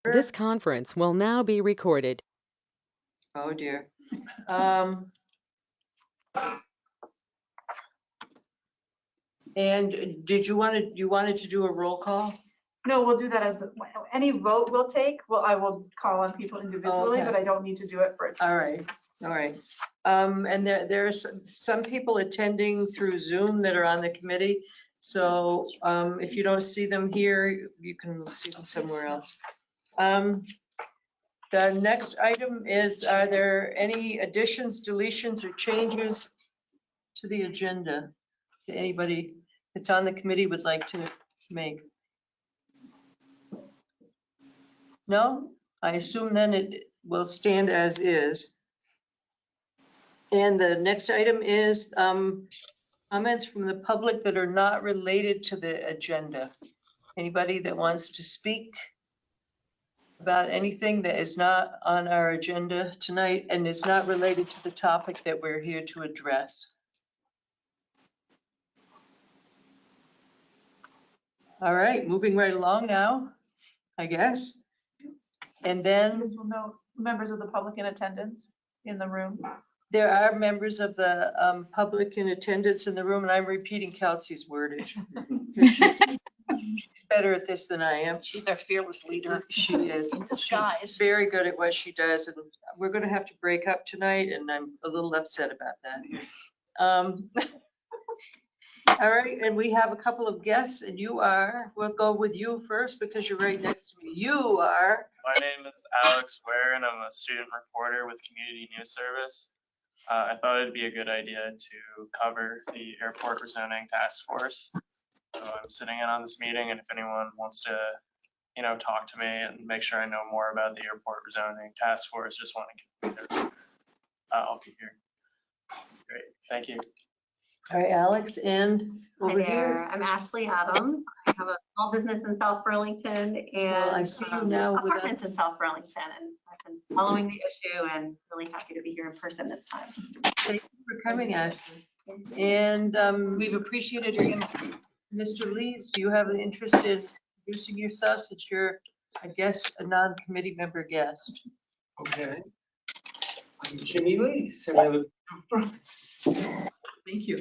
This conference will now be recorded. Oh dear. And did you wanted to do a roll call? No, we'll do that as any vote we'll take. Well, I will call on people individually, Okay. but I don't need to do it for a team. All right. And there's some people attending through Zoom that are on the committee. So if you don't see them here, you can see them somewhere else. The next item is, are there any additions, deletions, or changes to the agenda that anybody that's on the committee would like to make? No? I assume then it will stand as is. And the next item is comments from the public that are not related to the agenda. Anybody that wants to speak about anything that is not on our agenda tonight and is not related to the topic that we're here to address? All right, moving right along now, I guess. And then This will note members of the public in attendance in the room. there are members of the public in attendance in the room, and I'm repeating Kelsey's wordage. She's better at this than I am. She's our fearless leader. She is. In disguise. She's very good at what she does, and we're going to have to break up tonight, and I'm a little upset about that. All right, and we have a couple of guests, and we'll go with you first because you're right next to me. You are. My name is Alex Ware, and I'm a student reporter with Community News Service. I thought it'd be a good idea to cover the airport rezoning task force. So I'm sitting in on this meeting, and if anyone wants to, talk to me and make sure I know more about the airport rezoning task force, just want to get me there. I'll be here. Great, thank you. All right, Alex, and Hi over there, here. I'm Ashley Adams. I have a small business in South Burlington and I see you now with apartments in South Burlington, and I've been following the issue and really happy to be here in person this time. Thank you for coming, Ashley. And We've appreciated your input. Mr. Lees, do you have an interest in introducing yourself since you're a guest, a non-committee member guest? Okay. I'm Jimmy Lees. And I live Thank you.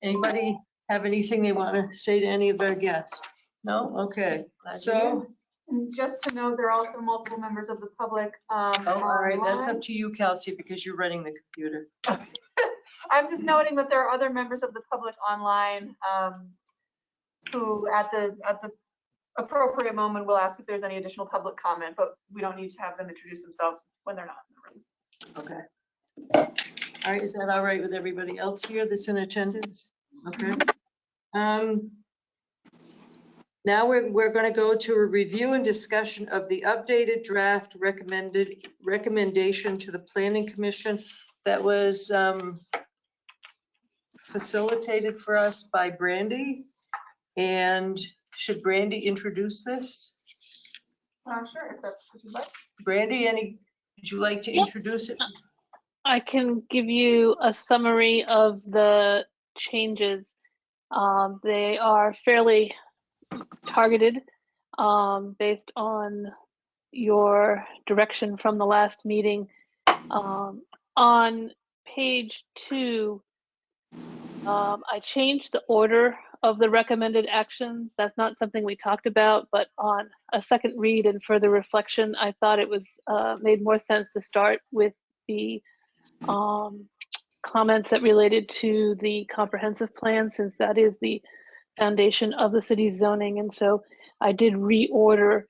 Anybody have anything they want to say to any of our guests? No? Okay. So, And just to know, there are also multiple members of the public. all right, that's online. up to you, Kelsey, because you're running the computer. I'm just noting that there are other members of the public online who at the appropriate moment will ask if there's any additional public comment, but we don't need to have them introduce themselves when they're not in the room. Okay. All right, is that all right with everybody else here that's in attendance? Okay. Now we're going to go to a review and discussion of the updated draft recommendation to the Planning Commission that was facilitated for us by Brandy. And should Brandy introduce this? Sure, if that's what you'd like. Brandy, would you like to introduce it? I can give you a summary of the changes. They are fairly targeted based on your direction from the last meeting. On page 2, I changed the order of the recommended actions. That's not something we talked about, but on a second read and further reflection, I thought it was made more sense to start with the comments that related to the comprehensive plan, since that is the foundation of the city's zoning. And so I did reorder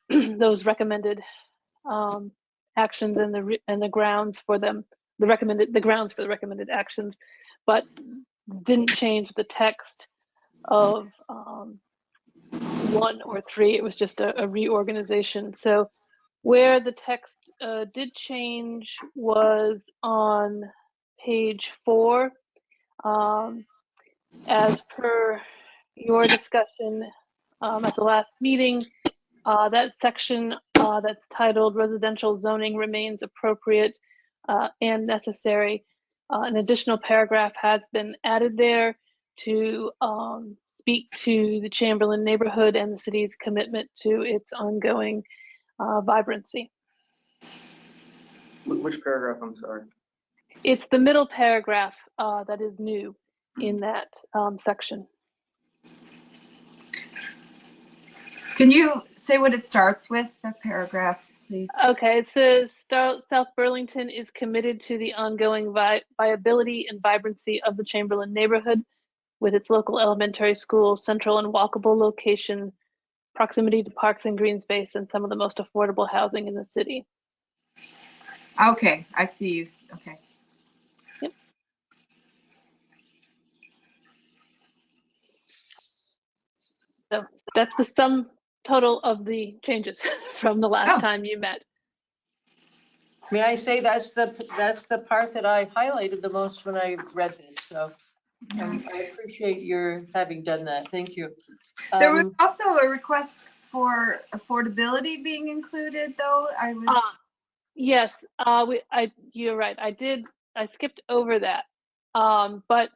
those recommended actions and the grounds for them, the grounds for the recommended actions, but didn't change the text of 1 or 3. It was just a reorganization. So where the text did change was on page 4. As per your discussion at the last meeting, that section that's titled Residential Zoning Remains Appropriate and Necessary, an additional paragraph has been added there to speak to the Chamberlain neighborhood and the city's commitment to its ongoing vibrancy. Which paragraph, I'm sorry? It's the middle paragraph that is new in that section. Can you say what it starts with, the paragraph, please? Okay, it says South Burlington is committed to the ongoing viability and vibrancy of the Chamberlain neighborhood with its local elementary school, central and walkable location, proximity to parks and green space, and some of the most affordable housing in the city. Okay, I see you. Okay. Yep. So that's the sum total of the changes from the last time you met. May I say that's the part that I highlighted the most when I read this, so I appreciate your having done that. Thank you. There was also a request for affordability being included, though. I was. Yes, you're right. I skipped over that. But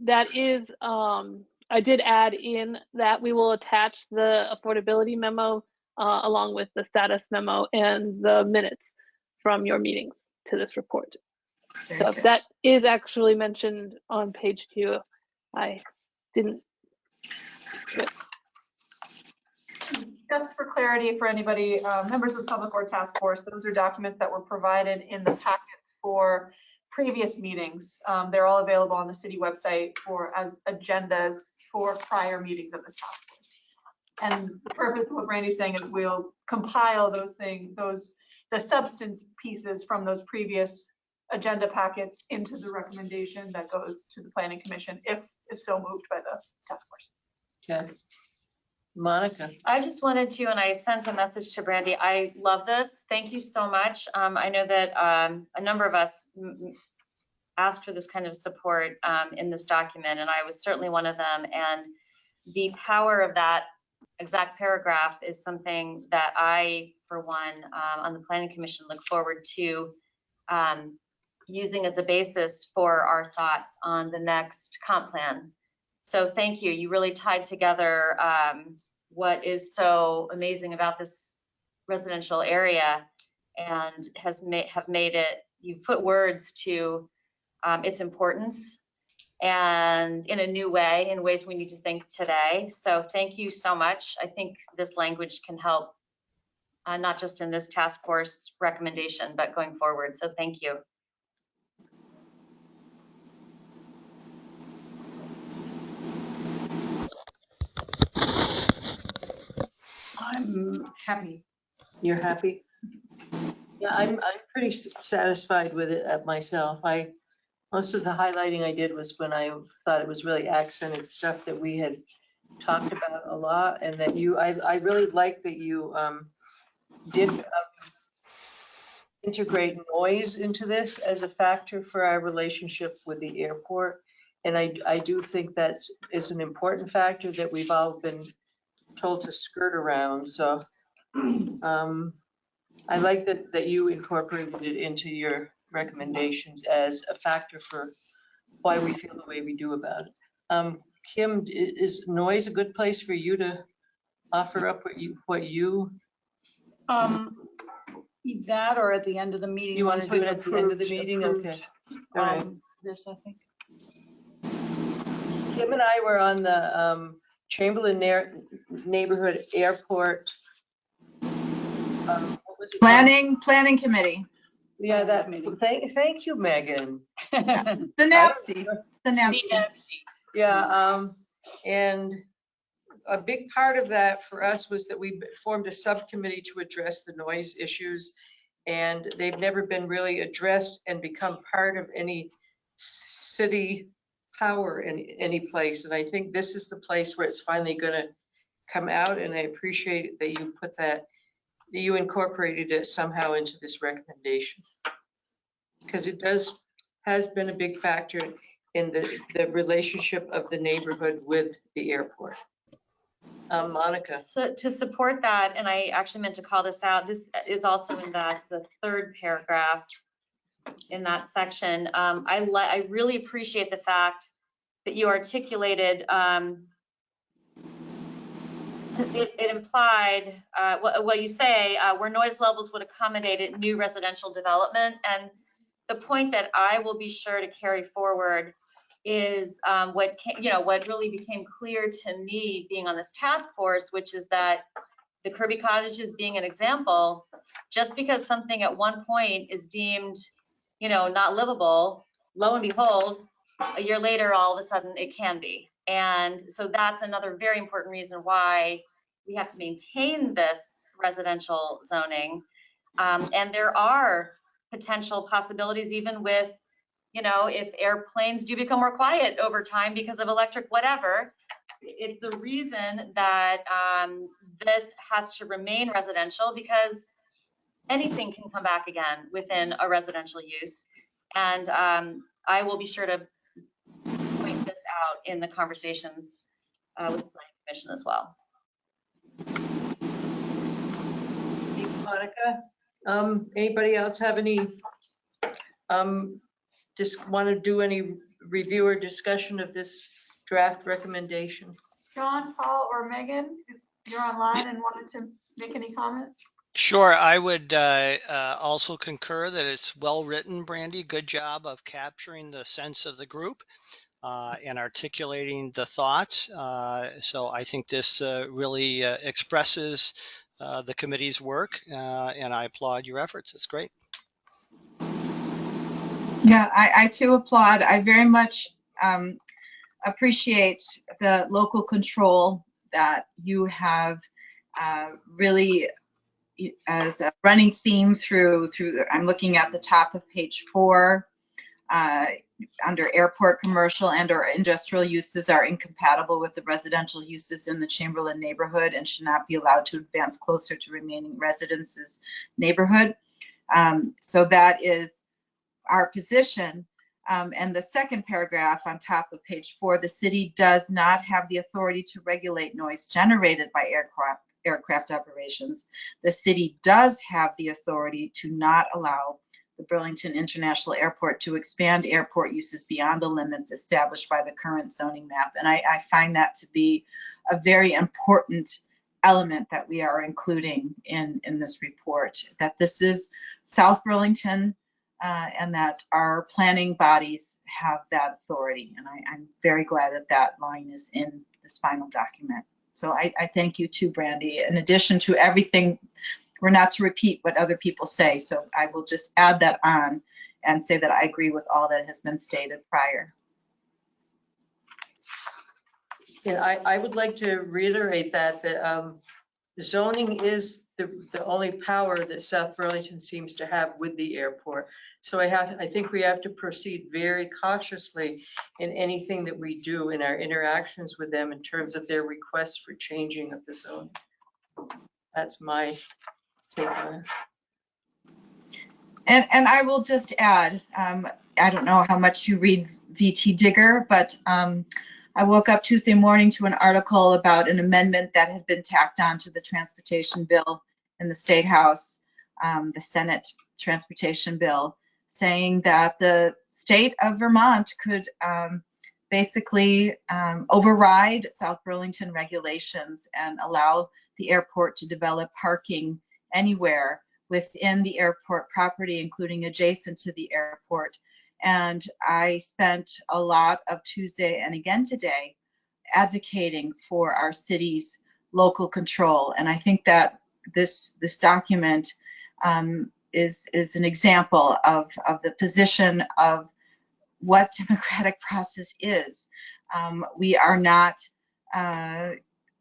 that is, I did add in that we will attach the affordability memo along with the status memo and the minutes from your meetings to this report. So Good. that is actually mentioned on page 2. I didn't. Just for clarity for anybody, members of the public or task force, those are documents that were provided in the packets for previous meetings. They're all available on the city website as agendas for prior meetings of this task force. And the purpose of what Brandy's saying is we'll compile the substance pieces from those previous agenda packets into the recommendation that goes to the planning commission if so moved by the task force. Okay. Monica. I just wanted to, and I sent a message to Brandy. I love this. Thank you so much. I know that a number of us asked for this kind of support in this document, and I was certainly one of them. And the power of that exact paragraph is something that I, for one, on the Planning Commission, look forward to using as a basis for our thoughts on the next comp plan. So thank you. You really tied together what is so amazing about this residential area and have made it, you've put words to its importance and in a new way, in ways we need to think today. So thank you so much. I think this language can help not just in this task force recommendation, but going forward. So thank you. I'm happy. You're happy? Yeah, I'm pretty satisfied with it myself. Most of the highlighting I did was when I thought it was really accented stuff that we had talked about a lot, and that I really like that you did integrate noise into this as a factor for our relationship with the airport. And I do think that is an important factor that we've all been told to skirt around. So I like that you incorporated it into your recommendations as a factor for why we feel the way we do about it. Kim, is noise a good place for you to offer up what you That or at the end of the meeting. You want to once do it we've at the end of the approved- meeting? approved, Okay. All right. This, I think. Kim and I were on the Chamberlain Neighborhood Airport. What was it called? Planning committee. Yeah, that. Committee. Thank you, Megan. The NAPSI. It's the NAPSI. Yeah, and a big part of that for us was that we formed a subcommittee to address the noise issues, and they've never been really addressed and become part of any city power in any place. And I think this is the place where it's finally going to come out, and I appreciate that you put that you incorporated it somehow into this recommendation, because it has been a big factor in the relationship of the neighborhood with the airport. Monica. So to support that, and I actually meant to call this out, this is also in the third paragraph in that section. I really appreciate the fact that you articulated it implied, what you say, where noise levels would accommodate new residential development. And the point that I will be sure to carry forward is what really became clear to me being on this task force, which is that the Kirby cottages being an example, just because something at one point is deemed, not livable, lo and behold, a year later, all of a sudden it can be. And so that's another very important reason why we have to maintain this residential zoning. And there are potential possibilities even with, if airplanes do become more quiet over time because of electric whatever. It's the reason that this has to remain residential, because anything can come back again within a residential use. And I will be sure to point this out in the conversations with the planning commission as well. Thank you, Monica. Anybody else have any, just want to do any review or discussion of this draft recommendation? Sean, Paul, or Megan, if you're online and wanted to make any comments? Sure, I would also concur that it's well written, Brandy. Good job of capturing the sense of the group and articulating the thoughts. So I think this really expresses the committee's work, and I applaud your efforts. It's great. Yeah, I too applaud. I very much appreciate the local control that you have really as a running theme through. I'm looking at the top of page 4 under airport commercial and or industrial uses are incompatible with the residential uses in the Chamberlain neighborhood and should not be allowed to advance closer to remaining residences neighborhood. So that is our position. And the second paragraph on top of page 4, the city does not have the authority to regulate noise generated by aircraft operations. The city does have the authority to not allow the Burlington International Airport to expand airport uses beyond the limits established by the current zoning map. And I find that to be a very important element that we are including in this report, that this is South Burlington and that our planning bodies have that authority. And I'm very glad that that line is in this final document. So I thank you too, Brandy. In addition to everything, we're not to repeat what other people say. So I will just add that on and say that I agree with all that has been stated prior. Yeah, I would like to reiterate that zoning is the only power that South Burlington seems to have with the airport. So I think we have to proceed very cautiously in anything that we do in our interactions with them in terms of their requests for changing of the zone. That's my take on it. And I will just add, I don't know how much you read VT Digger, but I woke up Tuesday morning to an article about an amendment that had been tacked on to the transportation bill in the State House, the Senate transportation bill, saying that the state of Vermont could basically override South Burlington regulations and allow the airport to develop parking anywhere within the airport property, including adjacent to the airport. And I spent a lot of Tuesday and again today advocating for our city's local control. And I think that this document is an example of the position of what democratic process is. We are not,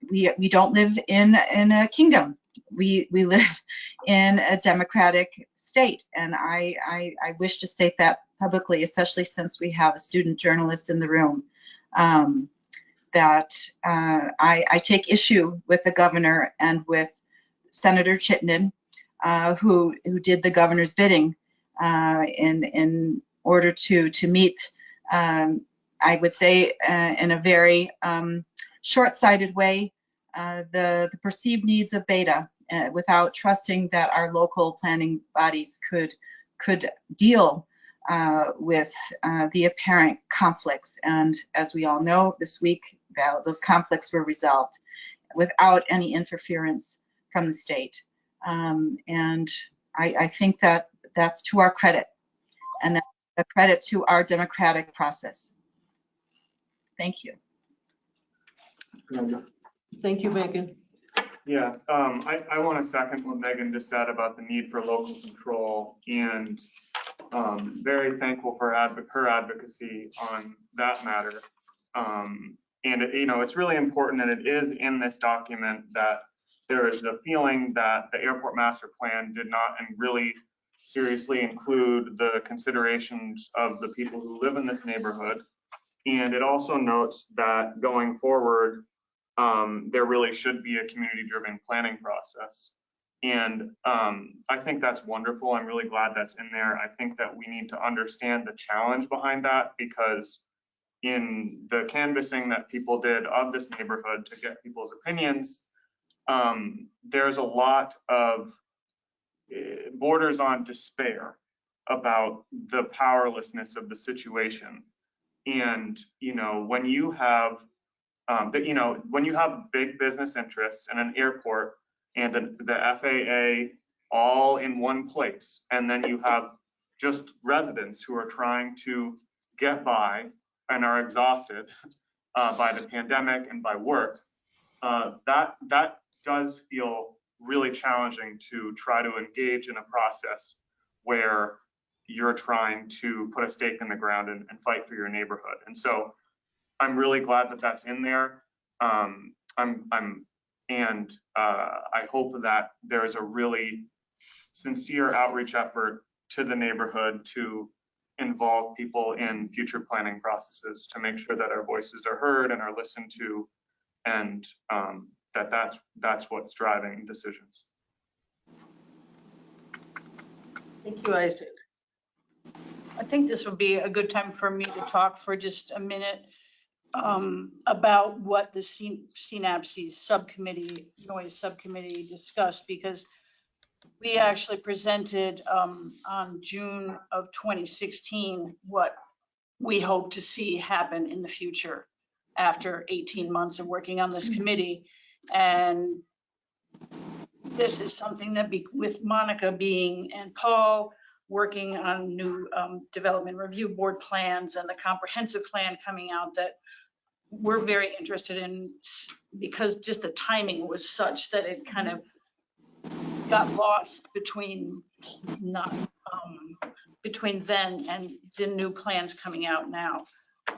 we don't live in a kingdom. We live in a democratic state, and I wish to state that publicly, especially since we have a student journalist in the room, that I take issue with the governor and with Senator Chittenden, who did the governor's bidding in order to meet, I would say, in a very short-sighted way, the perceived needs of Beta, without trusting that our local planning bodies could deal with the apparent conflicts. And as we all know, this week those conflicts were resolved. without any interference from the state. And I think that that's to our credit, and that's a credit to our democratic process. Thank you. Thank you, Megan. Yeah, I want to second what Megan just said about the need for local control, and very thankful for her advocacy on that matter. And it's really important that it is in this document that there is a feeling that the airport master plan did not and really seriously include the considerations of the people who live in this neighborhood. And it also notes that going forward, there really should be a community-driven planning process. And I think that's wonderful. I'm really glad that's in there. I think that we need to understand the challenge behind that, because in the canvassing that people did of this neighborhood to get people's opinions, there's a lot of borders on despair about the powerlessness of the situation. And when you have when you have big business interests and an airport and the FAA all in one place, and then you have just residents who are trying to get by and are exhausted by the pandemic and by work, that does feel really challenging to try to engage in a process where you're trying to put a stake in the ground and fight for your neighborhood. And so I'm really glad that that's in there. I hope that there is a really sincere outreach effort to the neighborhood to involve people in future planning processes to make sure that our voices are heard and are listened to, and that's what's driving decisions. Thank you, Isaac. I think this would be a good time for me to talk for just a minute about what the CNAPC's subcommittee, noise subcommittee discussed, because we actually presented on June of 2016 what we hope to see happen in the future after 18 months of working on this committee. And this is something that with Monica and Paul working on new development review board plans and the comprehensive plan coming out, that we're very interested in, because just the timing was such that it kind of got lost between then and the new plans coming out now.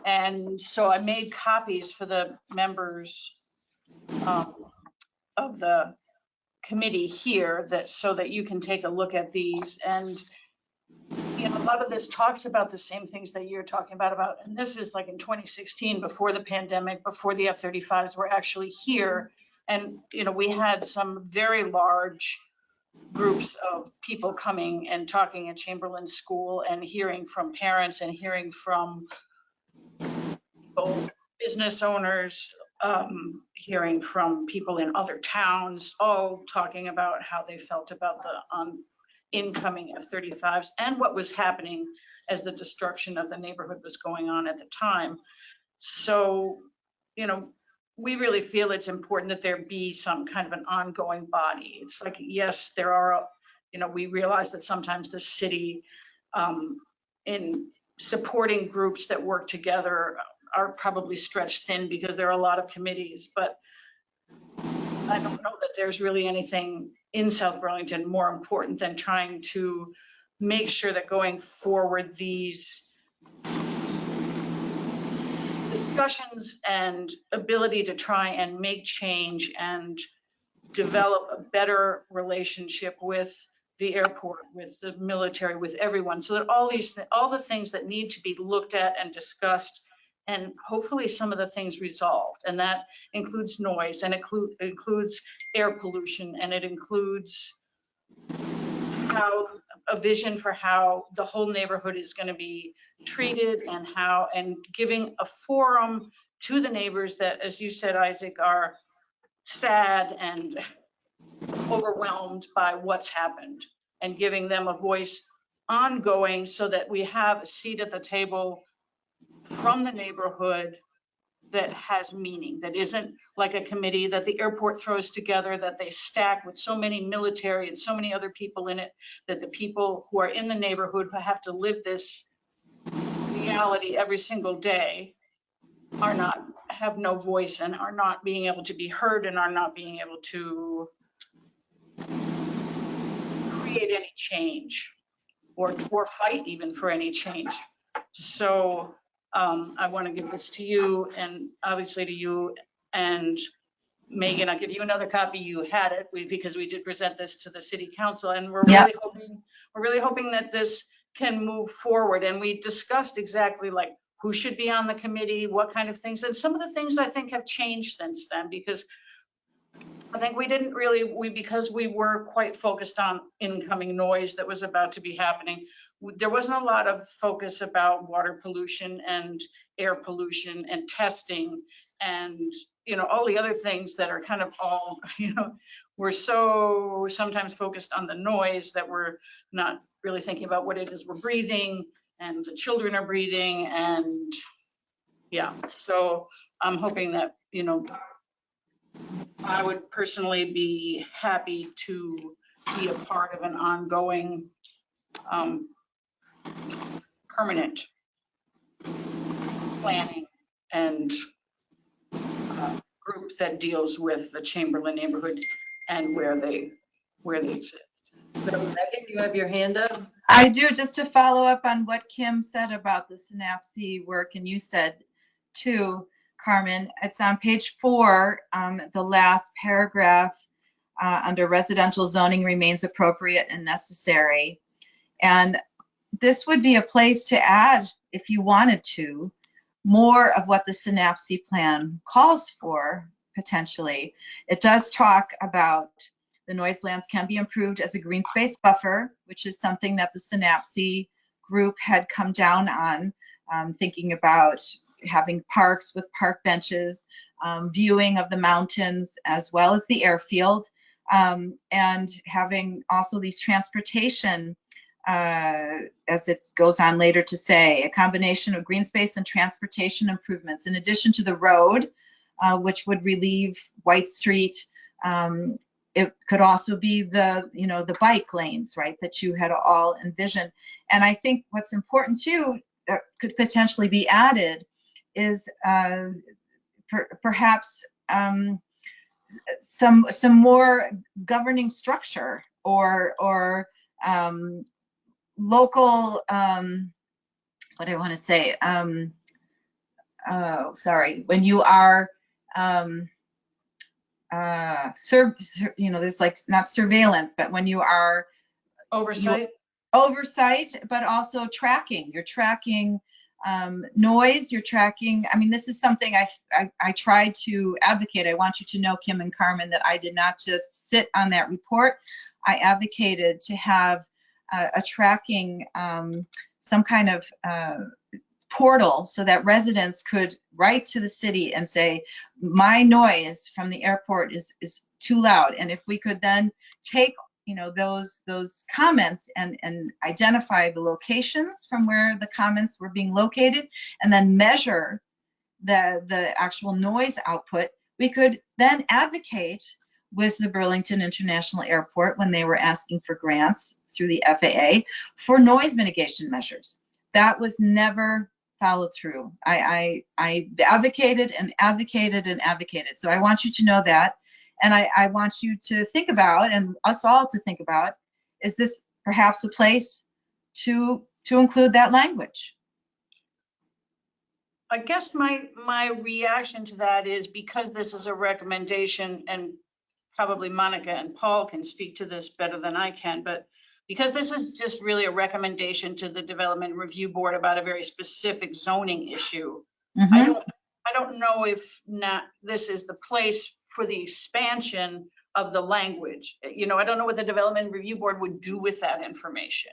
And so I made copies for the members of the committee here, so that you can take a look at these. And a lot of this talks about the same things that you're talking about, and this is like in 2016, before the pandemic, before the F-35s were actually here. And, we had some very large groups of people coming and talking at Chamberlain School and hearing from parents and hearing from business owners, hearing from people in other towns, all talking about how they felt about the incoming F-35s and what was happening as the destruction of the neighborhood was going on at the time. So, we really feel it's important that there be some kind of an ongoing body. It's like, yes, there are, we realize that sometimes the city in supporting groups that work together are probably stretched thin because there are a lot of committees, but I don't know that there's really anything in South Burlington more important than trying to make sure that going forward, these discussions and ability to try and make change and develop a better relationship with the airport, with the military, with everyone, so that all the things that need to be looked at and discussed, and hopefully some of the things resolved. And that includes noise, and includes air pollution, and it includes a vision for how the whole neighborhood is going to be treated, and giving a forum to the neighbors that, as you said, Isaac, are sad and overwhelmed by what's happened, and giving them a voice ongoing, so that we have a seat at the table from the neighborhood that has meaning, that isn't like a committee that the airport throws together, that they stack with so many military and so many other people in it, that the people who are in the neighborhood who have to live this reality every single day have no voice and are not being able to be heard and are not being able to create any change or fight even for any change. So I want to give this to you, and obviously to you and Megan. I'll give you another copy. You had it because we did present this to the city council, and we're really hoping that this can move forward. And we discussed exactly like who should be on the committee, what kind of things, and some of the things I think have changed since then, because I think we didn't really, because we were quite focused on incoming noise that was about to be happening. There wasn't a lot of focus about water pollution and air pollution and testing and, you know, all the other things that are kind of all, you know, we're so sometimes focused on the noise that we're not really thinking about what it is we're breathing and the children are breathing. And yeah, so I'm hoping that, you know, I would personally be happy to be a part of an ongoing, permanent planning and group that deals with the Chamberlain neighborhood and where they exist. So Megan, you have your hand up? I do, just to follow up on what Kim said about the synapse work, and you said too, Carmen. It's on page 4, the last paragraph under residential zoning remains appropriate and necessary. And this would be a place to add, if you wanted to, more of what the synapse plan calls for, potentially. It does talk about the noise lands can be improved as a green space buffer, which is something that the synapse group had come down on, thinking about having parks with park benches, viewing of the mountains as well as the airfield, and having also these transportation, as it goes on later to say, a combination of green space and transportation improvements in addition to the road, which would relieve White Street. It could also be the, you know, the bike lanes, right, that you had all envisioned. And I think what's important too, that could potentially be added is perhaps some more governing structure or local, what do I want to say? When you are you know, there's like not surveillance, but when you are Oversight, but also tracking. You're tracking noise. You're tracking. I mean, this is something I tried to advocate. I want you to know, Kim and Carmen, that I did not just sit on that report. I advocated to have a tracking, some kind of portal so that residents could write to the city and say, my noise from the airport is too loud. And if we could then take, you know, those comments and identify the locations from where the comments were being located and then measure the actual noise output, we could then advocate with the Burlington International Airport when they were asking for grants through the FAA for noise mitigation measures. That was never followed through. I advocated and advocated and advocated. So I want you to know that. And I want you to think about, and us all to think about, is this perhaps a place to include that language? I guess my reaction to that is, because this is a recommendation, and probably Monica and Paul can speak to this better than I can, but because this is just really a recommendation to the Development Review Board about a very specific zoning issue, Mm-hmm. I don't know if this is the place for the expansion of the language. You know, I don't know what the Development Review Board would do with that information.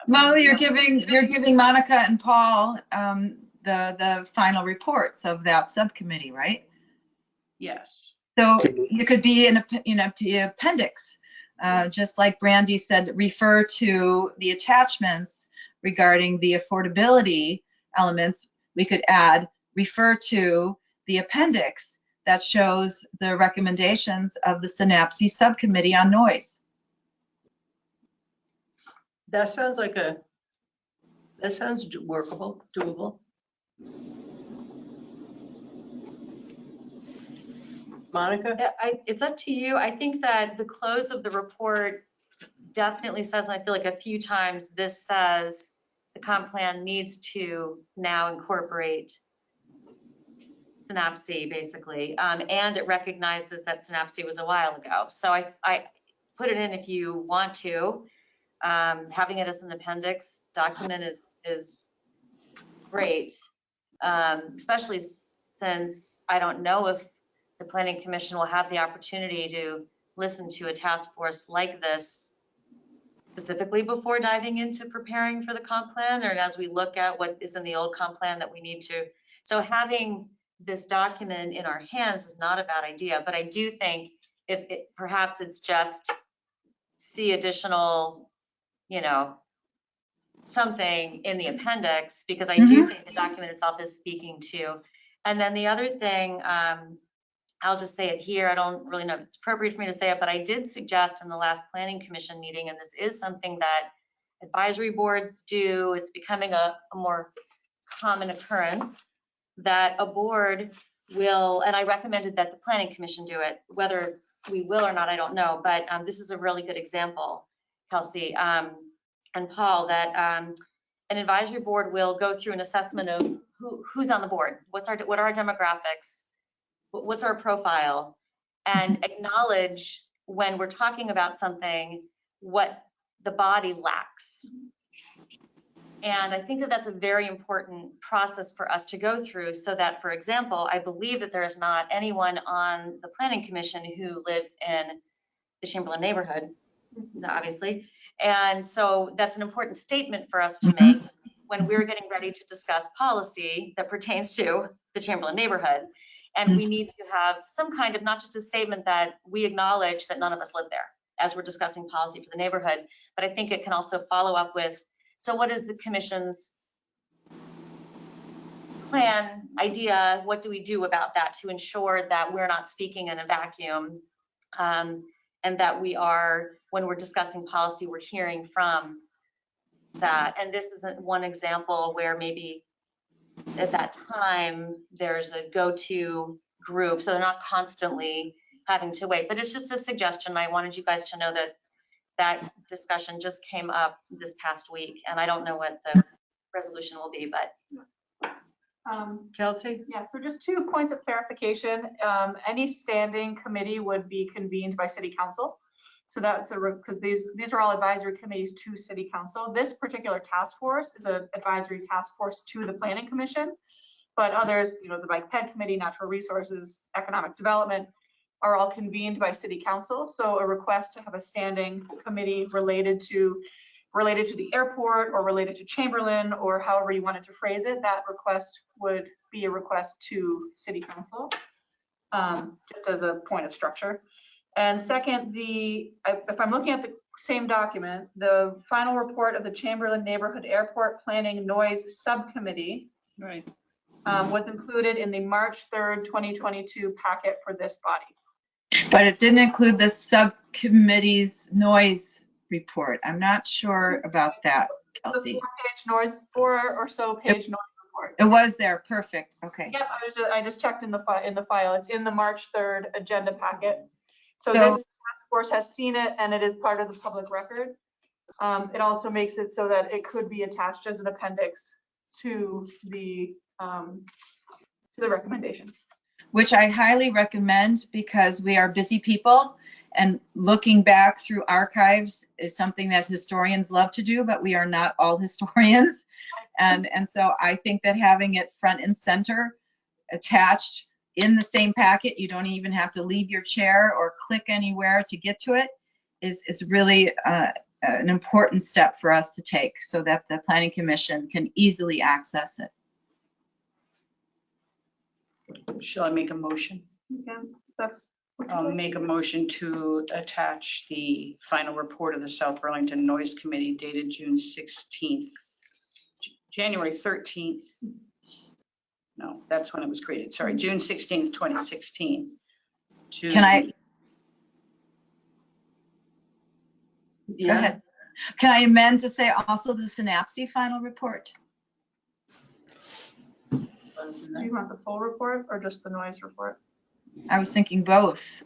Well, you're giving Monica and Paul the final reports of that subcommittee, right? Yes. So you could be in the appendix, just like Brandy said, refer to the attachments regarding the affordability elements. We could add, refer to the appendix that shows the recommendations of the Synapses Subcommittee on Noise. That sounds like that sounds workable, doable. Monica? It's up to you. I think that the close of the report definitely says, and I feel like a few times this says the comp plan needs to now incorporate Synapse basically, and it recognizes that Synapse was a while ago. So I put it in if you want to. Having it as an appendix document is great, especially since I don't know if the Planning Commission will have the opportunity to listen to a task force like this specifically before diving into preparing for the comp plan, or as we look at what is in the old comp plan that we need to. So having this document in our hands is not a bad idea, but I do think if perhaps it's just see additional, something in the appendix, because I do think the document itself is speaking to. And then the other thing, I'll just say it here. I don't really know if it's appropriate for me to say it, but I did suggest in the last Planning Commission meeting, and this is something that advisory boards do, it's becoming a more common occurrence, that a board will, and I recommended that the Planning Commission do it. Whether we will or not, I don't know, but this is a really good example, Kelsey and Paul, that an advisory board will go through an assessment of who's on the board, what are our demographics, what's our profile, and acknowledge when we're talking about something what the body lacks. And I think that that's a very important process for us to go through, so that, for example, I believe that there is not anyone on the Planning Commission who lives in the Chamberlain neighborhood, obviously. And so that's an important statement for us to make when we're getting ready to discuss policy that pertains to the Chamberlain neighborhood. And we need to have some kind of, not just a statement that we acknowledge that none of us live there as we're discussing policy for the neighborhood, but I think it can also follow up with, so what is the commission's plan, idea? What do we do about that to ensure that we're not speaking in a vacuum, and that we are, when we're discussing policy, we're hearing from that. And this isn't one example where maybe at that time there's a go-to group, so they're not constantly having to wait. But it's just a suggestion. I wanted you guys to know that that discussion just came up this past week, and I don't know what the resolution will be, but. Kelsey? Yeah, so just 2 points of clarification. Any standing committee would be convened by city council. So that's because these are all advisory committees to city council. This particular task force is an advisory task force to the Planning Commission, but others, the Bike Ped Committee, Natural Resources, Economic Development, are all convened by city council. So a request to have a standing committee related to the airport or related to Chamberlain, or however you wanted to phrase it, that request would be a request to city council, just as a point of structure. And second, if I'm looking at the same document, the final report of the Chamberlain Neighborhood Airport Planning Noise Subcommittee was included in the March 3rd, 2022 packet for this body. But it didn't include the subcommittee's noise report. I'm not sure about that, Kelsey. The 4 or so page noise report. It was there. Perfect. Okay. Yep, I just checked in the file. It's in the March 3rd agenda packet. So this task force has seen it, and it is part of the public record. It also makes it so that it could be attached as an appendix to the recommendation. Which I highly recommend, because we are busy people, and looking back through archives is something that historians love to do, but we are not all historians. And so I think that having it front and center, attached in the same packet, you don't even have to leave your chair or click anywhere to get to it, is really an important step for us to take, so that the Planning Commission can easily access it. Shall I make a motion? Okay, that's. I'll make a motion to attach the final report of the South Burlington Noise Committee dated June 16th, January 13th, No, that's when it was created. Sorry, June 16th, 2016. to Can I- the- Go Yeah, ahead. Can I amend to say also the Synapse final report? Do you want the full report or just the noise report? I was thinking both.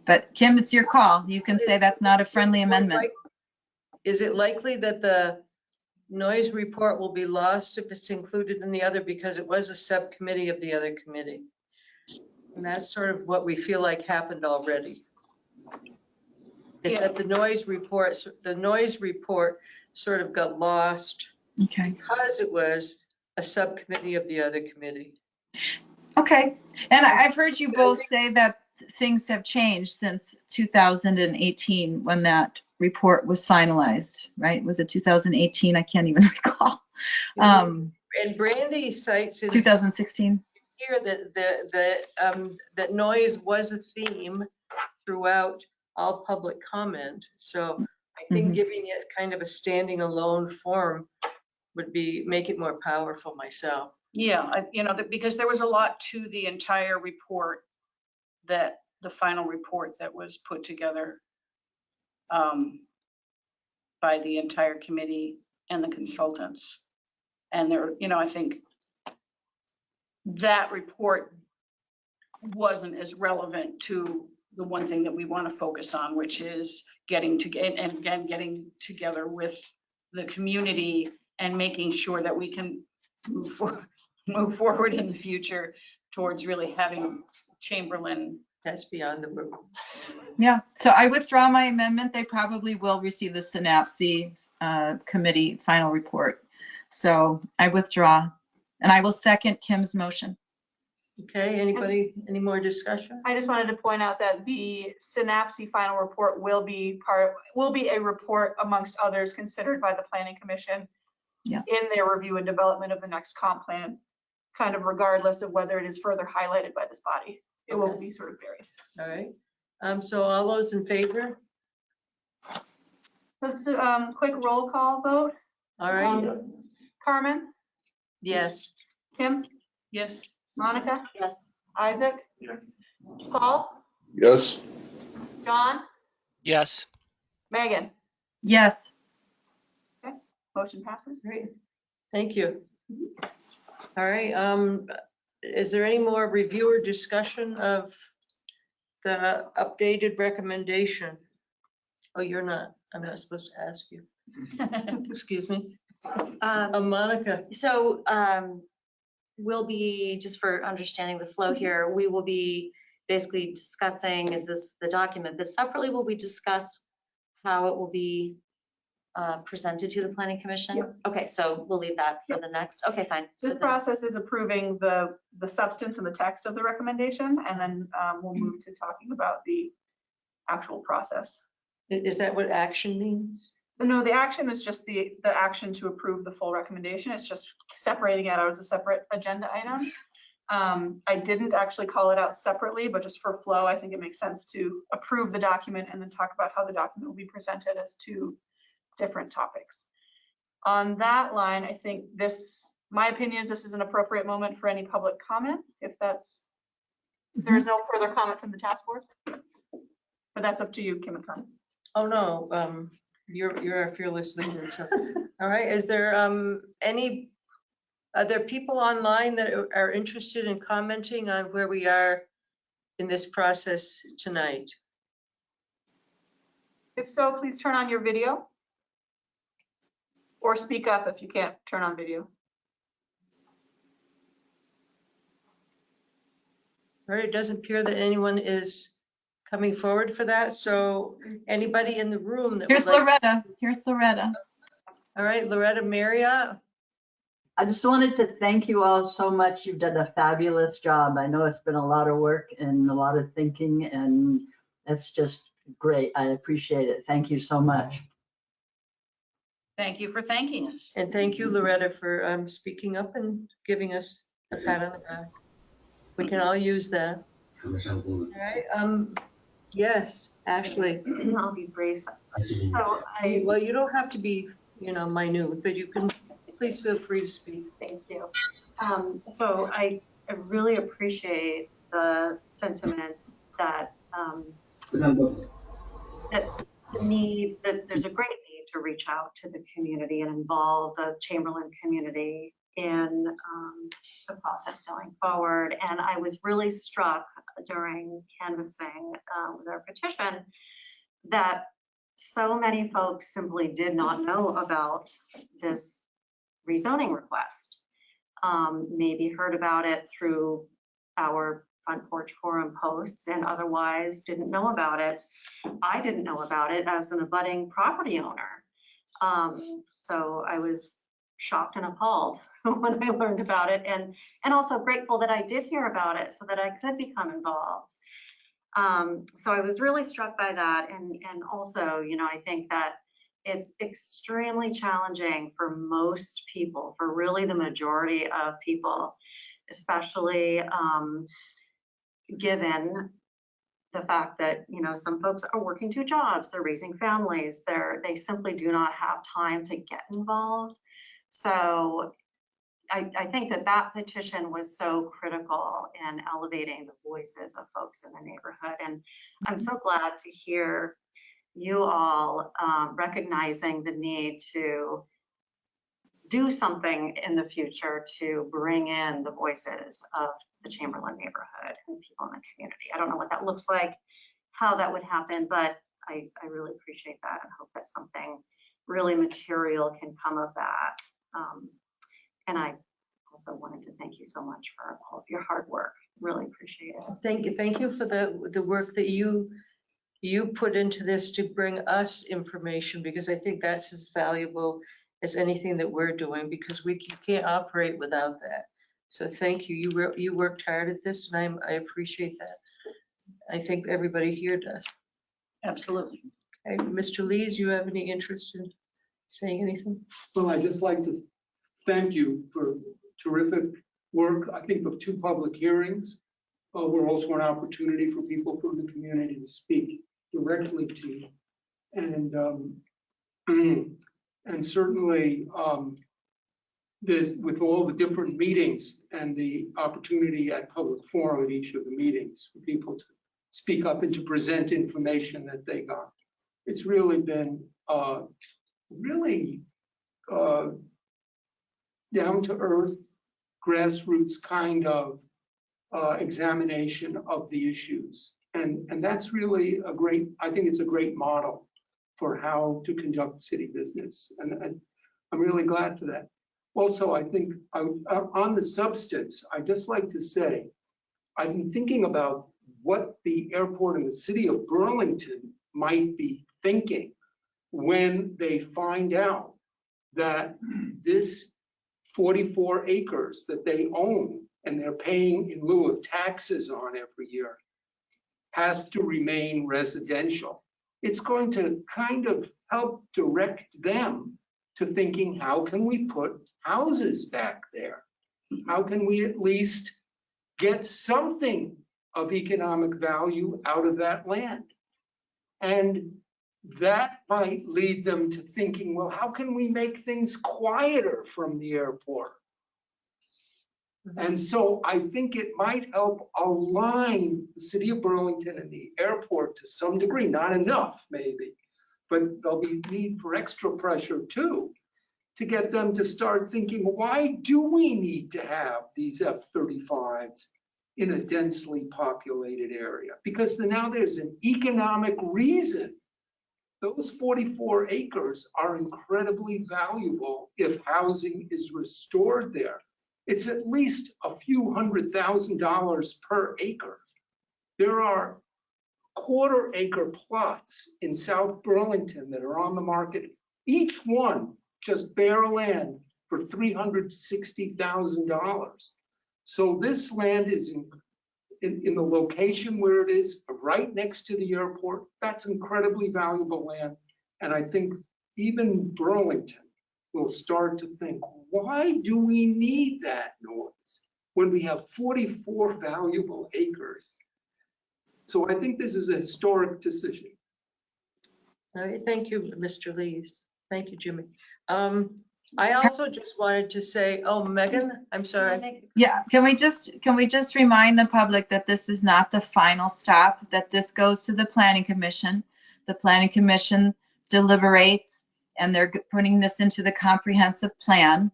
But Kim, it's your call. You can say that's not a friendly amendment. Is it likely that the noise report will be lost if it's included in the other because it was a subcommittee of the other committee? And that's sort of what we feel like happened already. Is Yeah. that the noise report sort of got lost Okay. because it was a subcommittee of the other committee. Okay. And I've heard you both say that things have changed since 2018 when that report was finalized, right? Was it 2018? I can't even recall. And Brandy cites in 2016. here that noise was a theme throughout all public comment. So I think giving it kind of a standing alone form would make it more powerful myself. Yeah, because there was a lot to the entire report, that the final report that was put together by the entire committee and the consultants. And there, I think that report wasn't as relevant to the one thing that we want to focus on, which is getting together with the community and making sure that we can move forward in the future towards really having Chamberlain. That's beyond the room. Yeah. So I withdraw my amendment. They probably will receive the Synapse committee final report. So I withdraw. And I will second Kim's motion. Okay, any more discussion? I just wanted to point out that the Synapse final report will be a report amongst others considered by the Planning Commission Yeah. in their review and development of the next comp plan, kind of regardless of whether it is further highlighted by this body. It will Okay. be sort of buried. All right. So all those in favor? Let's do quick roll call vote. All right. Carmen, Yes. Kim, Yes. Monica, Yes. Isaac, Yes. Paul, Yes. John, Yes. Megan. Yes. Motion passes. Great. Thank you. All right. Is there any more review or discussion of the updated recommendation? Oh, you're not. I'm not supposed to ask you. Excuse me. Monica. So we'll be, just for understanding the flow here, we will be basically discussing, is this the document, but separately will we discuss how it will be presented to the Planning Commission? Yep. Okay, so we'll leave that for the next. Okay, fine. So This then- process is approving the substance and the text of the recommendation, and then we'll move to talking about the actual process. Is that what action means? No, the action is just the action to approve the full recommendation. It's just separating it out as a separate agenda item. I didn't actually call it out separately, but just for flow, I think it makes sense to approve the document and then talk about how the document will be presented as two different topics. On that line, I think my opinion is this is an appropriate moment for any public comment, if there is no further comment from the task force. But that's up to you, Kim and Carmen. Oh, no. You're a fearless leader. So. All right. Is there are there people online that are interested in commenting on where we are in this process tonight? If so, please turn on your video. Or speak up if you can't turn on video. All right. It doesn't appear that anyone is coming forward for that. So anybody in the room that Here's would like... Loretta. Here's Loretta. All right, Loretta Marriott. I just wanted to thank you all so much. You've done a fabulous job. I know it's been a lot of work and a lot of thinking, and it's just great. I appreciate it. Thank you so much. Thank you for thanking us. And thank you, Loretta, for speaking up and giving us a pat on the back. We can all use that. All right. Yes, Ashley. I'll be brief. So Well, you don't have to be, minute, but you can Please feel free to speak. Thank you. So I really appreciate the sentiment that that there's a great need to reach out to the community and involve the Chamberlain community in the process going forward. And I was really struck during canvassing with our petition that so many folks simply did not know about this rezoning request. Maybe heard about it through our Front Porch Forum posts and otherwise didn't know about it. I didn't know about it as an abutting property owner. So I was shocked and appalled when I learned about it, and also grateful that I did hear about it so that I could become involved. So I was really struck by that. And also, you know, I think that it's extremely challenging for most people, for really the majority of people, especially given the fact that, you know, some folks are working 2 jobs, they're raising families, they simply do not have time to get involved. So I think that petition was so critical in elevating the voices of folks in the neighborhood. And I'm so glad to hear you all recognizing the need to do something in the future to bring in the voices of the Chamberlain neighborhood and people in the community. I don't know what that looks like, how that would happen, but I really appreciate that and hope that something really material can come of that. And I also wanted to thank you so much for all of your hard work. Really appreciate it. Thank you for the work that you put into this to bring us information, because I think that's as valuable as anything that we're doing, because we can't operate without that. So thank you. You worked hard at this, and I appreciate that. I think everybody here does. Absolutely. Hey, Mr. Lees, you have any interest in saying anything? Well, I'd just like to thank you for terrific work. I think of 2 public hearings were also an opportunity for people from the community to speak directly to you. And certainly there's, with all the different meetings and the opportunity at public forum at each of the meetings for people to speak up and to present information that they got. It's really been down to earth, grassroots kind of examination of the issues. And that's really I think it's a great model for how to conduct city business. And I'm really glad for that. Also, I think on the substance, I'd just like to say, I've been thinking about what the airport and the city of Burlington might be thinking when they find out that this 44 acres that they own and they're paying in lieu of taxes on every year has to remain residential. It's going to kind of help direct them to thinking, how can we put houses back there? How can we at least get something of economic value out of that land? And that might lead them to thinking, well, how can we make things quieter from the airport? And so I think it might help align the city of Burlington and the airport to some degree, not enough maybe, but there'll be need for extra pressure too, to get them to start thinking, why do we need to have these F-35s in a densely populated area? Because now there's an economic reason. Those 44 acres are incredibly valuable if housing is restored there. It's at least a few $100,000 per acre. There are quarter-acre plots in South Burlington that are on the market, each one just bare land for $360,000. So this land is in the location where it is, right next to the airport. That's incredibly valuable land. And I think even Burlington will start to think, why do we need that noise when we have 44 valuable acres? So I think this is a historic decision. All right, thank you, Mr. Lees. Thank you, Jimmy. I also just wanted to say, oh, Megan, I'm sorry. Yeah, can we just remind the public that this is not the final stop, that this goes to the planning commission. The planning commission deliberates and they're putting this into the comprehensive plan.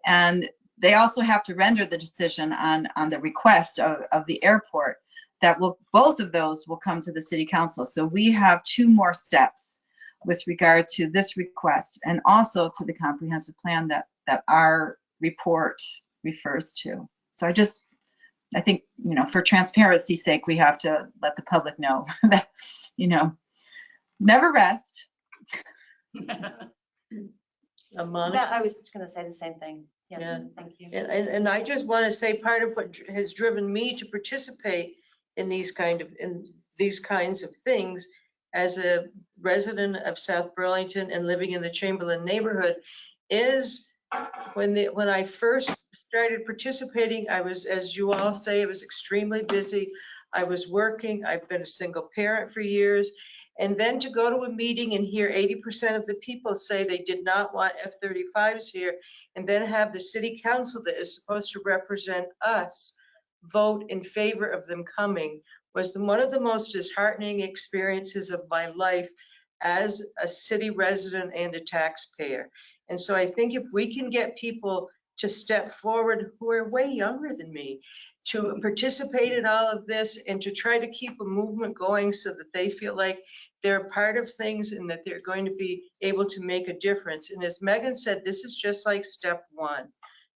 And they also have to render the decision on the request of the airport. Both of those will come to the city council. So we have 2 more steps with regard to this request and also to the comprehensive plan that our report refers to. So I think, for transparency's sake, we have to let the public know that, never rest. Monica? I was just gonna say the same thing. Yes, Yeah. thank you. And I just want to say part of what has driven me to participate in these kinds of things as a resident of South Burlington and living in the Chamberlain neighborhood is when I first started participating, I was, as you all say, I was extremely busy. I was working. I've been a single parent for years. And then to go to a meeting and hear 80% of the people say they did not want F-35s here, and then have the city council that is supposed to represent us vote in favor of them coming was one of the most disheartening experiences of my life as a city resident and a taxpayer. And so I think if we can get people to step forward who are way younger than me, to participate in all of this and to try to keep a movement going so that they feel like they're part of things and that they're going to be able to make a difference. And as Megan said, this is just like step 1.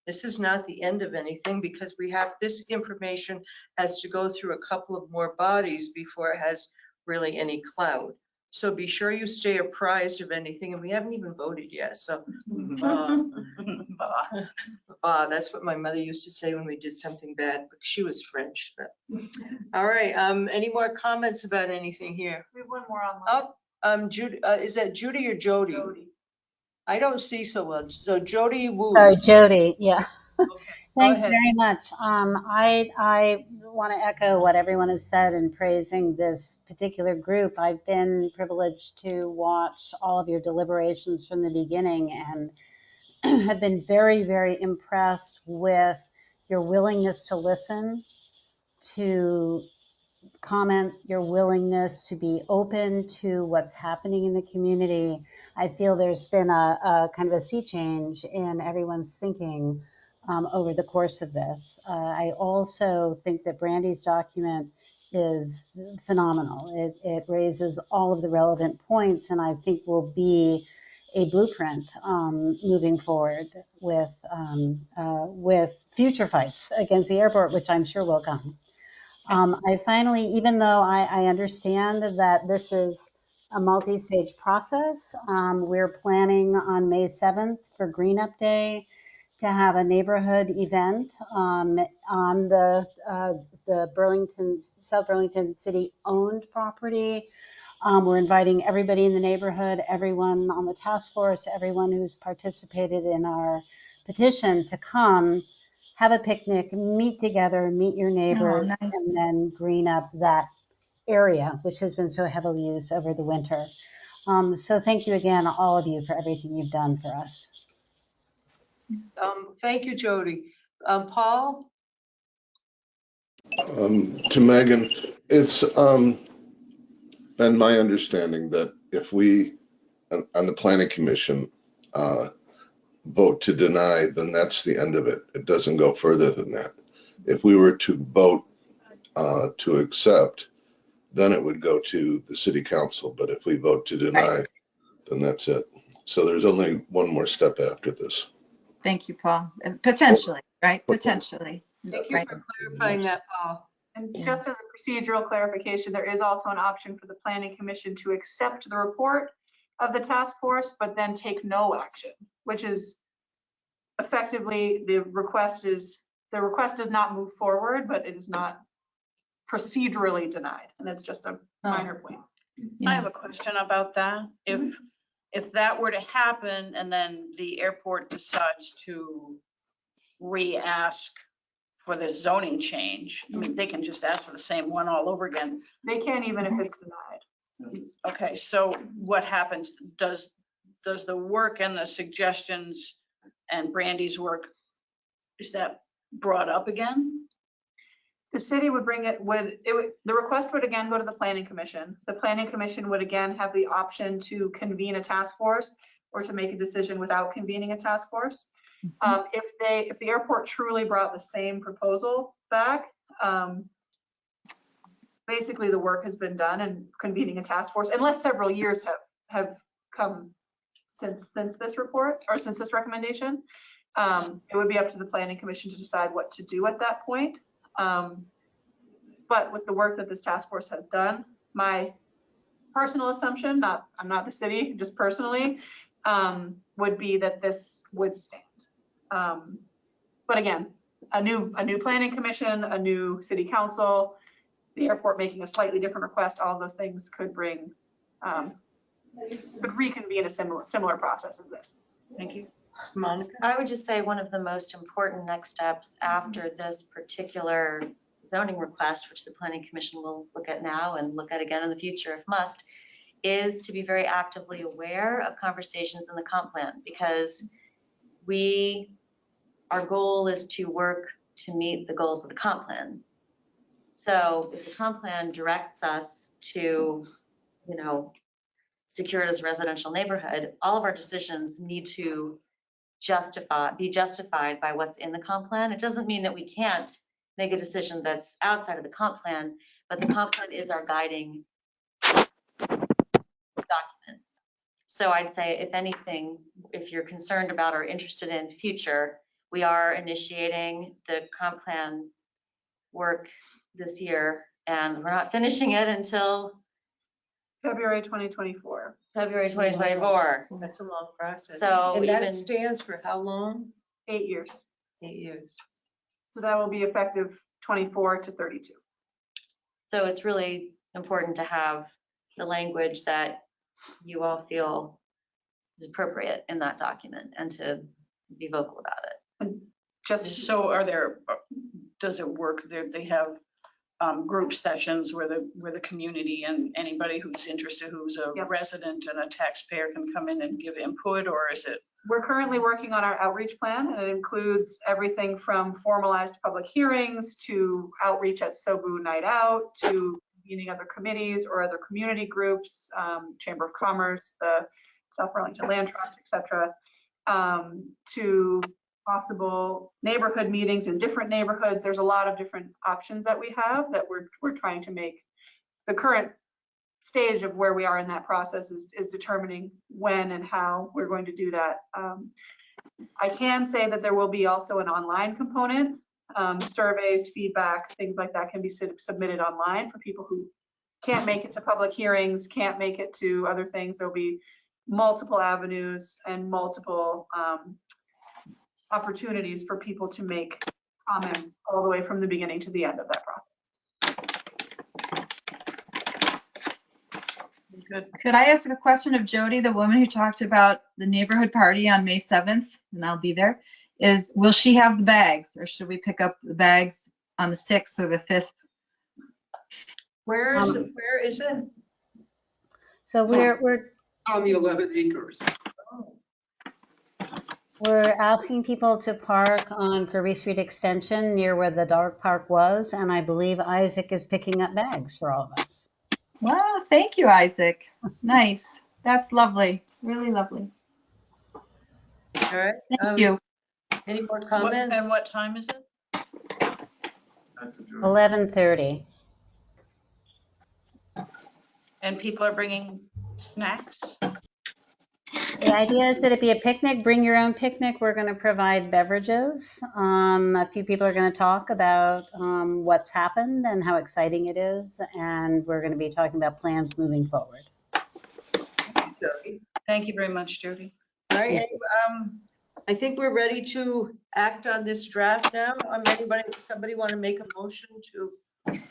This is not the end of anything because this information has to go through a couple of more bodies before it has really any clout. So be sure you stay apprised of anything, and we haven't even voted yet, so. That's what my mother used to say when we did something bad, but she was French. But. All right, any more comments about anything here? We have one more online. Judy, is that Judy or Jody? Jody. I don't see so well. So Jody Woo. Sorry, Jody, yeah. Okay, Thanks ahead. very much. I want to echo what everyone has said in praising this particular group. I've been privileged to watch all of your deliberations from the beginning and have been very, very impressed with your willingness to listen, to comment, your willingness to be open to what's happening in the community. I feel there's been a kind of a sea change in everyone's thinking over the course of this. I also think that Brandy's document is phenomenal. It raises all of the relevant points and I think will be a blueprint moving forward with future fights against the airport, which I'm sure will come. I finally, even though I understand that this is a multi-stage process, we're planning on May 7th for Green Up Day to have a neighborhood event on the South Burlington City owned property. We're inviting everybody in the neighborhood, everyone on the task force, everyone who's participated in our petition to come, have a picnic, meet together, meet your neighbors, nice. and then green up that area, which has been so heavily used over the winter. So thank you again, all of you, for everything you've done for us. Thank you, Jody. Paul? To Megan, it's been my understanding that if we, on the planning commission, vote to deny, then that's the end of it. It doesn't go further than that. If we were to vote to accept, then it would go to the city council. But if we vote to deny, then that's it. So there's only one more step after this. Thank you, Paul. Potentially, right? Potentially. Thank you for clarifying that, Paul. And just as a procedural clarification, there is also an option for the planning commission to accept the report of the task force, but then take no action, which is effectively the request does not move forward, but it is not procedurally denied. And that's just a minor point. I have a question about that. If that were to happen and then the airport decides to re-ask for the zoning change, I mean, they can just ask for the same one all over again. They can't even if it's denied. Okay, so what happens? Does the work and the suggestions and Brandy's work, is that brought up again? The city would bring it, the request would again go to the planning commission. The planning commission would again have the option to convene a task force or to make a decision without convening a task force. If the airport truly brought the same proposal back, basically the work has been done and convening a task force, unless several years have come since this report or since this recommendation, it would be up to the planning commission to decide what to do at that point. But with the work that this task force has done, my personal assumption, I'm not the city, just personally, would be that this would stand. But again, a new planning commission, a new city council, the airport making a slightly different request, all of those things could bring, could reconvene a similar process as this. Thank you. Monica? I would just say one of the most important next steps after this particular zoning request, which the planning commission will look at now and look at again in the future if must, is to be very actively aware of conversations in the comp plan, because our goal is to work to meet the goals of the comp plan. So if the comp plan directs us to, secure it as a residential neighborhood, all of our decisions need to be justified by what's in the comp plan. It doesn't mean that we can't make a decision that's outside of the comp plan, but the comp plan is our guiding document. So I'd say, if anything, if you're concerned about or interested in future, we are initiating the comp plan work this year, and we're not finishing it until February 2024. February 2024. That's a long process. So And that even stands for how long? 8 years. 8 years. So that will be effective 24 to 32. so it's really important to have the language that you all feel is appropriate in that document and to be vocal about it. Just So does it work? They have group sessions where the community and anybody who's interested, who's a Yep. resident and a taxpayer can come in and give input, or is it? we're currently working on our outreach plan, and it includes everything from formalized public hearings to outreach at Sobu Night Out to meeting other committees or other community groups, Chamber of Commerce, the South Burlington Land Trust, et cetera, to possible neighborhood meetings in different neighborhoods. There's a lot of different options that we have that we're trying to make. The current stage of where we are in that process is determining when and how we're going to do that. I can say that there will be also an online component. Surveys, feedback, things like that can be submitted online for people who can't make it to public hearings, can't make it to other things. There'll be multiple avenues and multiple opportunities for people to make comments all the way from the beginning to the end of that process. Good. Could I ask a question of Jody, the woman who talked about the neighborhood party on May 7th, and I'll be there, will she have the bags, or should we pick up the bags on the 6th or the 5th? Where is it? Where is it? So we're On the 11 acres. asking people to park on Kirby Street Extension near where the dog park was, and I believe Isaac is picking up bags for all of us. Wow, thank you, Isaac. Nice. That's lovely. Really lovely. All right. Thank you. Any more comments? And what time is it? That's a joke. 11:30. And people are bringing snacks? The idea is that it be a picnic, bring your own picnic. We're going to provide beverages. A few people are going to talk about what's happened and how exciting it is. And we're going to be talking about plans moving forward. Thank you very much, Jody. All right. I think we're ready to act on this draft now. Somebody want to make a motion to? There's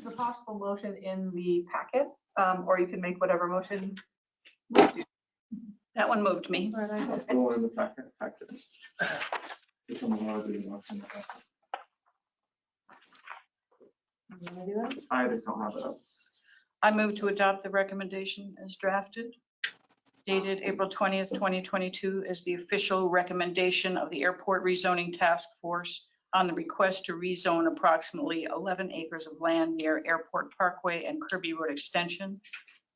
a possible motion in the packet, or you can make whatever motion. That one moved me. Go in the packet. If someone wanna do the motion. I just don't have it up. I move to adopt the recommendation as drafted. dated April 20th, 2022, as the official recommendation of the Airport Rezoning Task Force on the request to rezone approximately 11 acres of land near Airport Parkway and Kirby Road Extension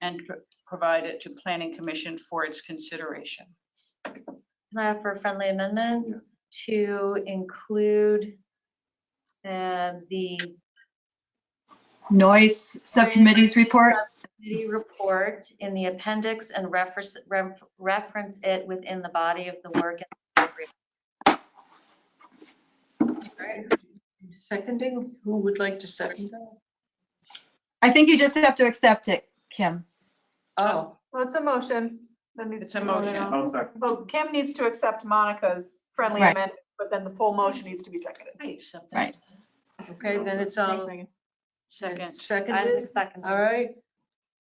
and provide it to Planning Commission for its consideration. Can I offer a friendly amendment to include the Noise Subcommittee's report. Subcommittee report in the appendix and reference it within the body of the work. Seconding, who would like to second that? I think you just have to accept it, Kim. Oh, Well, it's a motion. That needs It's to a be voted motion. on. I'll second. Well, Kim needs to accept Monica's friendly Right. amendment, but then the full motion needs to be seconded. I accept Right. that. okay, then it's Thanks, Megan. Second. seconded. Second. All right.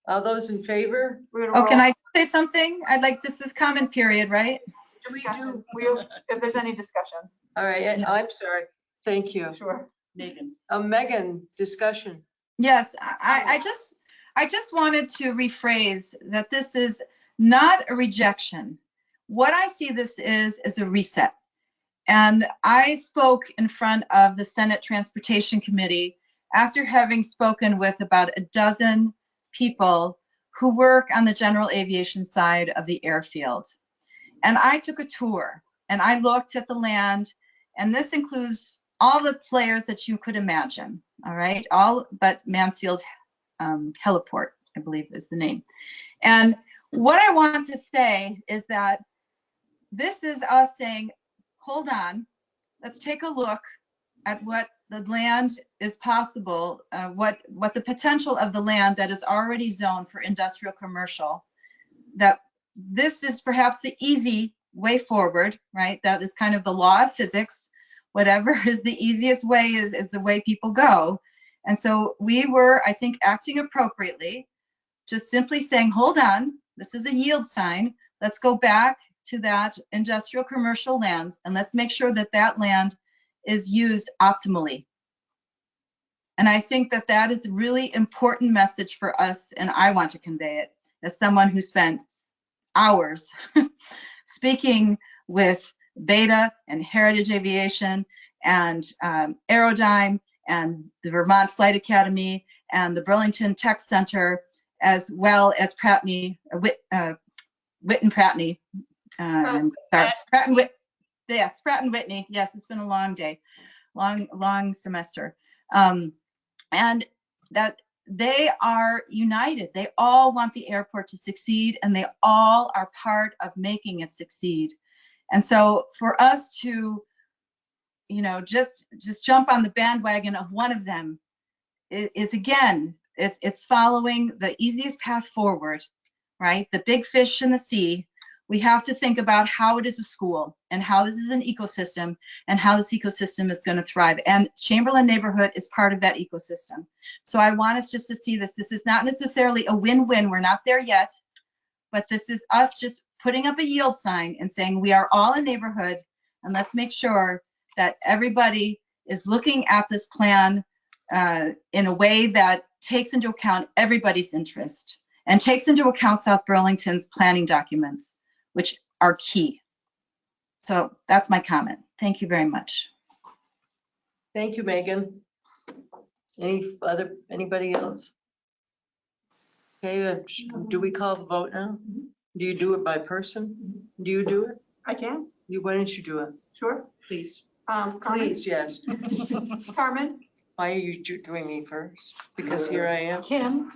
All those in favor? We're gonna Oh, can roll. I say something? this is comment period, right? Discussion. If there's any discussion, All right, and I'm sorry. Thank you. sure. Megan. Megan, discussion. Yes, I just wanted to rephrase that this is not a rejection. What I see this is a reset. And I spoke in front of the Senate Transportation Committee after having spoken with about a dozen people who work on the general aviation side of the airfield. And I took a tour and I looked at the land, and this includes all the players that you could imagine, all right? All but Mansfield Heliport, I believe is the name. And what I want to say is that this is us saying, hold on, let's take a look at what the land is possible, what the potential of the land that is already zoned for industrial commercial, that this is perhaps the easy way forward, right? That is kind of the law of physics. Whatever is the easiest way is the way people go. And so we were, I think, acting appropriately, just simply saying, hold on, this is a yield sign. Let's go back to that industrial commercial land and let's make sure that that land is used optimally. And I think that that is a really important message for us, and I want to convey it as someone who spent hours speaking with Beta and Heritage Aviation and Aerodyne and the Vermont Flight Academy and the Burlington Tech Center, as well as Witt and Pratt and Whitney. Yes, it's been a long day, long semester. And that they are united. They all want the airport to succeed, and they all are part of making it succeed. And so for us to, just jump on the bandwagon of one of them is again, it's following the easiest path forward, right? The big fish in the sea. We have to think about how it is a school and how this is an ecosystem and how this ecosystem is going to thrive. And Chamberlain neighborhood is part of that ecosystem. So I want us just to see this. This is not necessarily a win-win. We're not there yet, but this is us just putting up a yield sign and saying we are all a neighborhood, and let's make sure that everybody is looking at this plan in a way that takes into account everybody's interest and takes into account South Burlington's planning documents, which are key. So that's my comment. Thank you very much. Thank you, Megan. Anybody else? Okay, do we call the vote now? Do you do it by person? Do you do it? I can, Why don't you do it? sure. Please. Carmen? Please, yes. Carmen? Why are you doing me first? Because here I am. Kim?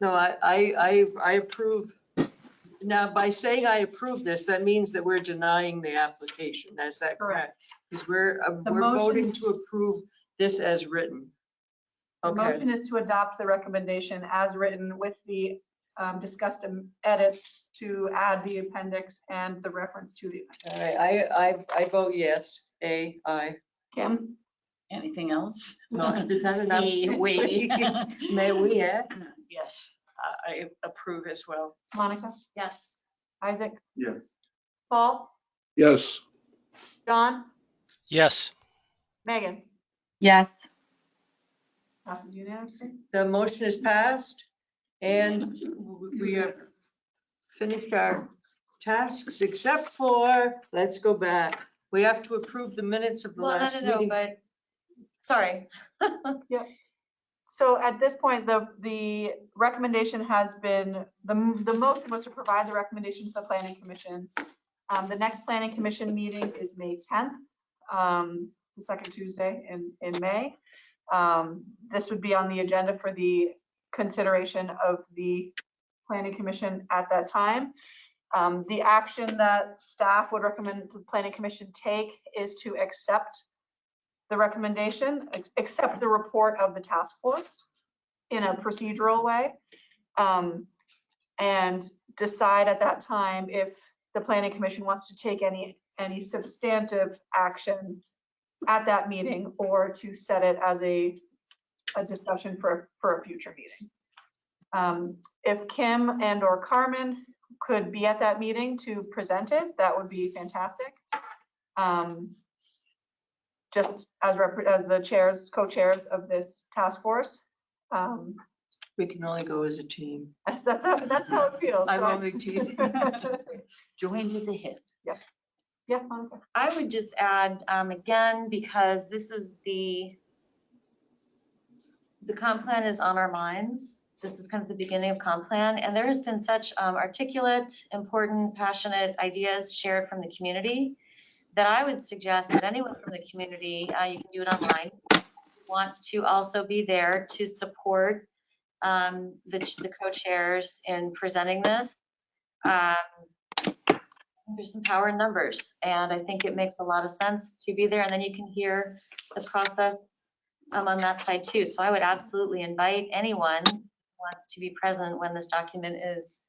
No, I approve. Now, by saying I approve this, that means that we're denying the application. Is that correct? Because we're motion- voting to approve this as written. The Okay, motion is to adopt the recommendation as written with the discussed edits to add the appendix and the reference to the appendix. all right, I vote yes. Aye. Kim? Anything else? No, is that enough? We. May we, yeah? Yes, I approve as well. Monica? Yes. Isaac? Yes. Paul? Yes. John? Yes. Megan? Yes. Passes unanimously. The motion is passed, and we have finished our tasks except for, let's go back. We have to approve the minutes of the Well, last no, meeting. but, sorry. So at this point, the recommendation has been, the motion was to provide the recommendation to the planning commission. The next planning commission meeting is May 10th, the second Tuesday in May. This would be on the agenda for the consideration of the planning commission at that time. The action that staff would recommend the planning commission take is to accept the recommendation, accept the report of the task force in a procedural way, and decide at that time if the planning commission wants to take any substantive action at that meeting or to set it as a discussion for a future meeting. If Kim and or Carmen could be at that meeting to present it, that would be fantastic. Just as the chairs, co-chairs of this task force. We can only go as a team. That's how it feels. I'm so I- only teasing. Join with the hip. Yeah, Monica. I would just add, again, because this is the comp plan is on our minds. This is kind of the beginning of comp plan, and there has been such articulate, important, passionate ideas shared from the community that I would suggest that anyone from the community, you can do it online, wants to also be there to support the co-chairs in presenting this. There's some power in numbers, and I think it makes a lot of sense to be there, and then you can hear the process on that side too. So I would absolutely invite anyone who wants to be present when this document is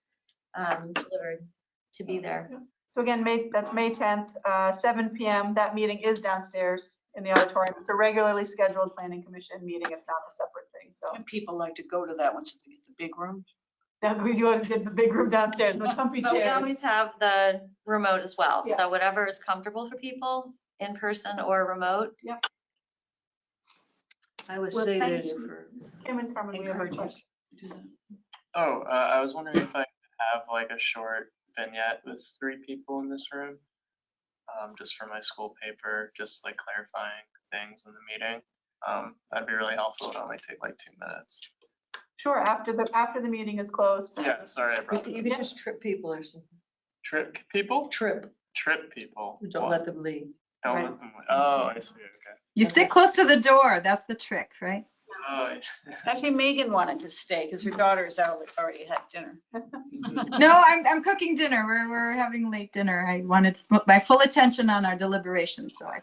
delivered to be there. So again, that's May 10th, 7 p.m. That meeting is downstairs in the auditorium. It's a regularly scheduled planning commission meeting. It's not a separate thing. So And people like to go to that one so they get the big room. that we go to get the big room downstairs, the comfy But we chairs. always have the remote as well. Yeah. So whatever is comfortable for people, in person or remote. I would Well, say thank there's you. for, Kim and Carmen, we have a Encourage question. you to do that. Oh, I was wondering if I could have like a short vignette with 3 people in this room, just for my school paper, just like clarifying things in the meeting. That'd be really helpful. It'd only take like 2 minutes. Sure, after the meeting is closed. Yeah, sorry, I brought you could just trip people or something. trip people. Trip, Trip people. don't let them leave. Don't Right. let them. Oh, I see. Okay. You sit close to the door. That's the trick, right? Oh, Actually, Megan wanted to stay because her daughter's already had dinner. No, I'm cooking dinner. We're having late dinner. I wanted my full attention on our deliberations, so I.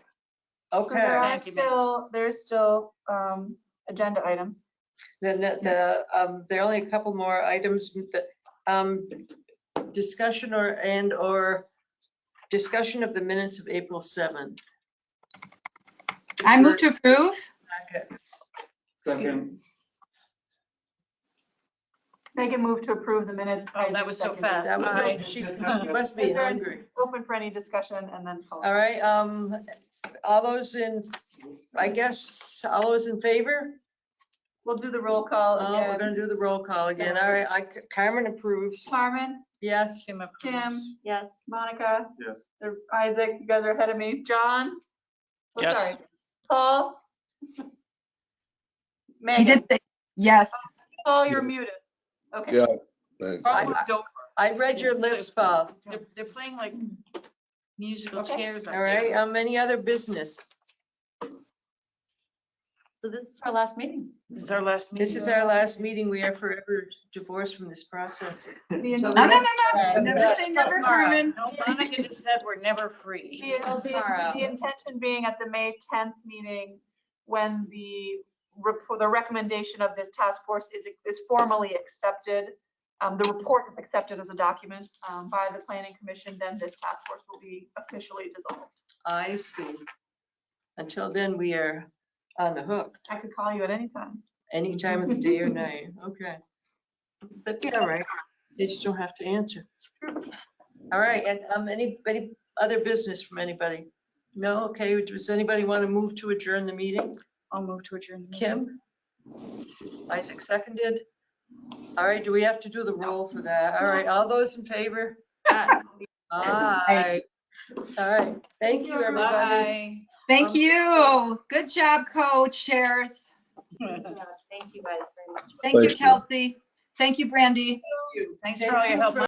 So there Okay. are there's still agenda items. Then there are only a couple more items that, discussion or discussion of the minutes of April 7th. I move to approve. Second. Megan moved to approve the minutes. Oh, that was so Seconded. fast. That was, All right. she must be Is there hungry. Open for any discussion and then call. All right, all those in favor? We'll do the roll call Oh, we're again. gonna do the roll call again. All right, Carmen approves. Carmen, Yes. Kim approves. Kim, Yes. Monica, Yes. Isaac, you guys are ahead of me. John? Oh, Yes. sorry. Paul? You Megan? did say yes. Paul, you're muted. Okay. Yeah. thanks. I read your lips, Paul. They're playing like musical Okay. chairs up All right, there. any other business? So this is our last meeting. This is our last meeting. This is our last meeting. We are forever divorced from this process. The No, no, no, no. Never say Till never, tomorrow. Carmen. No, Monica just said we're never free. The intention being at the May 10th meeting, when the recommendation of this task force is formally accepted, the report is accepted as a document by the planning commission, then this task force will be officially dissolved. I see. Until then, we are on the hook, I could call you at any time. any time of the day or night. Okay. That'd be all right. They just don't have to answer. All right, and any other business from anybody? No? Okay, does anybody want to move to adjourn the meeting? I'll move to adjourn. Kim? Isaac seconded. All right, do we have to do the roll for that? All right, all those in favor? Aye. Aye. All right, thank you, everybody. Bye. Thank you. Good job, co-chairs. Thank you guys very much. Thank you, Thanks, Jen. Kelsey. Thank you, Brandy. Thanks for all your help.